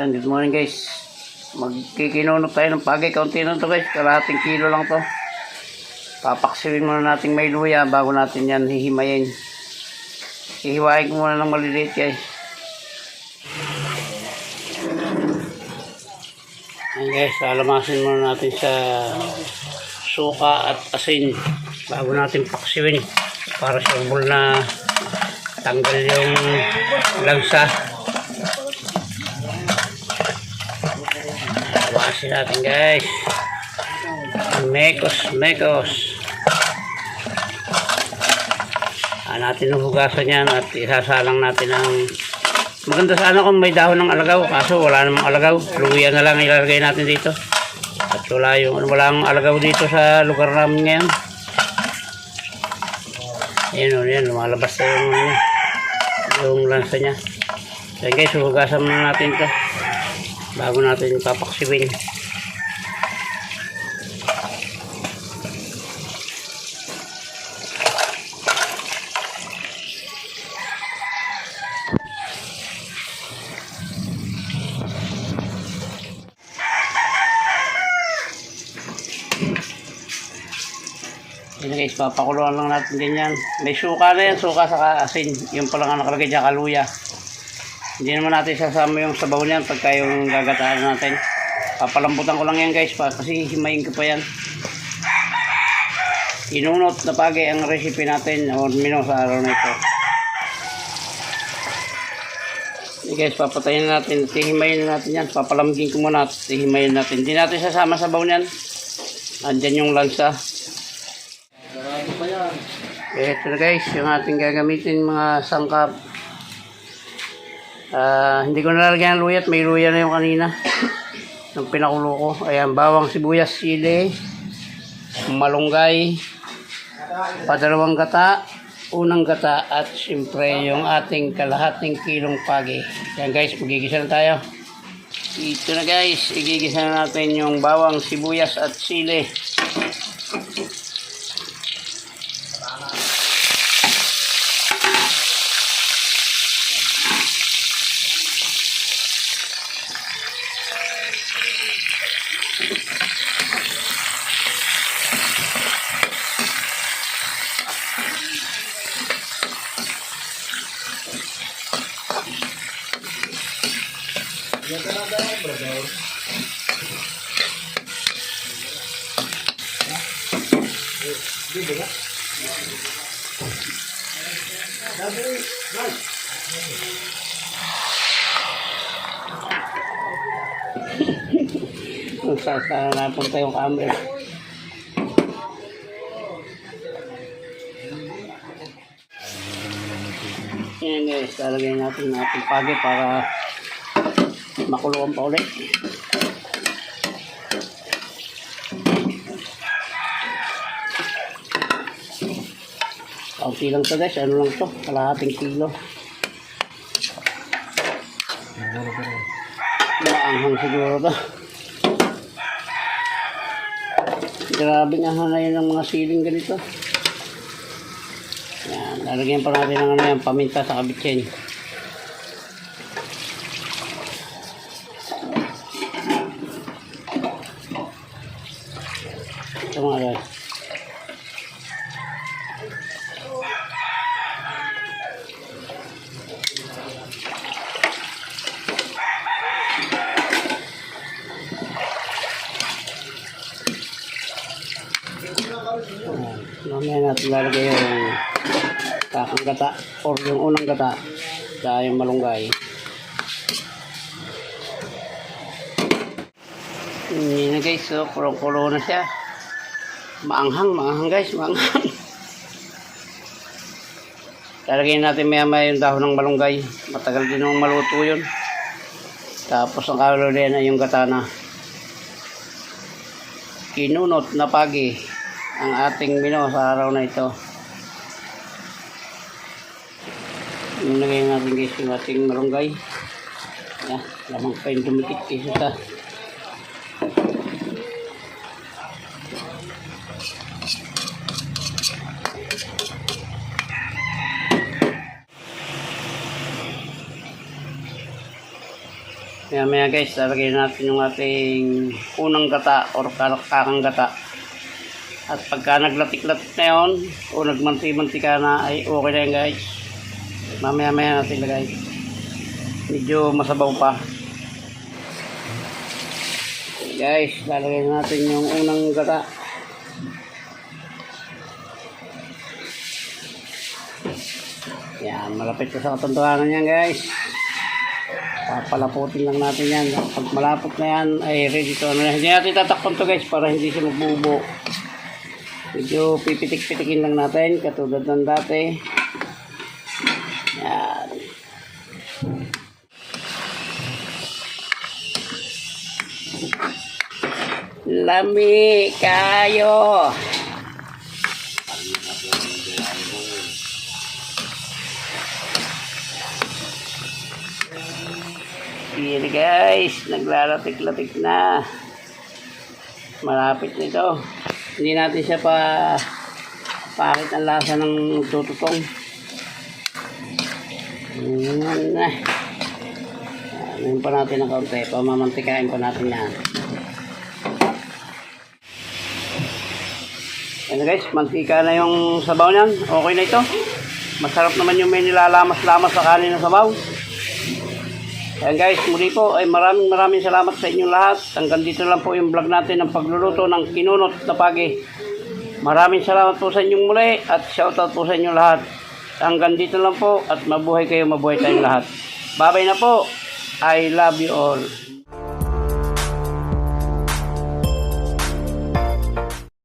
Good morning guys. Magkikinunot tayo ng pagi. Kaunti na to guys. Kalahating kilo lang to. Papaksiwin muna natin may luya bago natin yan hihimayin. Hihiwain ko muna ng maliliit guys. Ayan guys, alamasin muna natin sa suka at asin bago natin paksiwin para sure na tanggal yung langsa. Alamasin natin guys. Mekos. Natin hugasan yan at isasalang natin ang maganda sana kung may dahon ng alagaw, kaso wala namang alagaw. Luya na lang ilalagay natin dito at walang alagaw dito sa lugar namin ngayon. Ayan, lumalabas na yung lansa nya. So guys, hugasan muna natin ito bago natin papaksiwin. Yan guys, papakuluan lang natin din yan. May suka na yan, suka sa asin. Yung pala nga nakalagay dyan, kaluya. Hindi naman natin sasama yung sabaw niyan pagka yung gagataan natin. Papalambutan ko lang yan guys, kasi himayin ko pa yan. Inunot na pagi ang recipe natin o menu sa araw na ito. Yan guys, papatayin natin. Himayin natin yan. Papalambing ko muna at himayin natin. Hindi natin sasama sabaw niyan. Andyan yung lansa. Ito na guys, yung ating gagamitin mga sangkap. Hindi ko nalalagyan ng luya at may luya na yung kanina ng pinakulo ko. Ayan, bawang sibuyas, sili, malunggay, padalawang gata, unang gata, at siyempre yung ating kalahating kilong pagi. Ayan guys, magigisa na tayo. Ito na guys, igigisa na natin yung bawang sibuyas at sili. Saan napunta yung camera. Yan guys, lalagay natin ating pagi para makuluan pa ulit. Kaunti lang to guys, ano lang to, kalahating kilo. Maanghang siguro to. Grabe nga hanayin ng mga siling ganito. Yan, lalagyan pa natin ng paminta sa kabitsin. Ito mga guys. Mamaya natin lalagay yung kakang gata or yung unang gata sa yung malunggay. Hindi na guys, so kulong-kulo na siya. Maanghang guys, maanghang. Lalagay natin maya yung dahon ng malunggay. Matagal din yung maluto yun. Tapos ang kaluluya na yung gata na kinunot na pagi ang ating menu sa araw na ito. Nilagay natin guys yung ating malunggay. Yan, lamang pa yung dumikit isa sa Maya guys, lalagay natin yung ating unang gata or kakang gata. At pagka naglatik-latik na yun, o nagmanti-mantika na, ay okay na yan guys. Mamaya natin lagay. Medyo masabaw pa. Guys, lalagay natin yung unang gata. Yan, malapit na sa katanduanan yan guys. Papalaputin lang natin yan. Pag malapot na yan, ay ready to. Hindi natin tatakpan to guys para hindi siya magbubo. Medyo pipitik-pitikin lang natin katulad ng dati. Yan. Lami kayo. Here guys, naglalatik-latik na. Malapit nito. Hindi natin siya pakit ang lasa ng tututong. Ayan na. Ayan pa natin ng kaunti. Pamamantikain pa natin yan. Ayan guys, mantika na yung sabaw niyan. Okay na ito. Masarap naman yung may nilalamas-lamas sa kanin ng sabaw. Ayan guys, muli po ay maraming salamat sa inyong lahat. Hanggang dito lang po yung vlog natin ng pagluluto ng kinunot na pagi. Maraming salamat po sa inyong muli at shoutout po sa inyong lahat. Hanggang dito lang po at mabuhay kayo, mabuhay tayong lahat. Bye-bye na po. I love you all.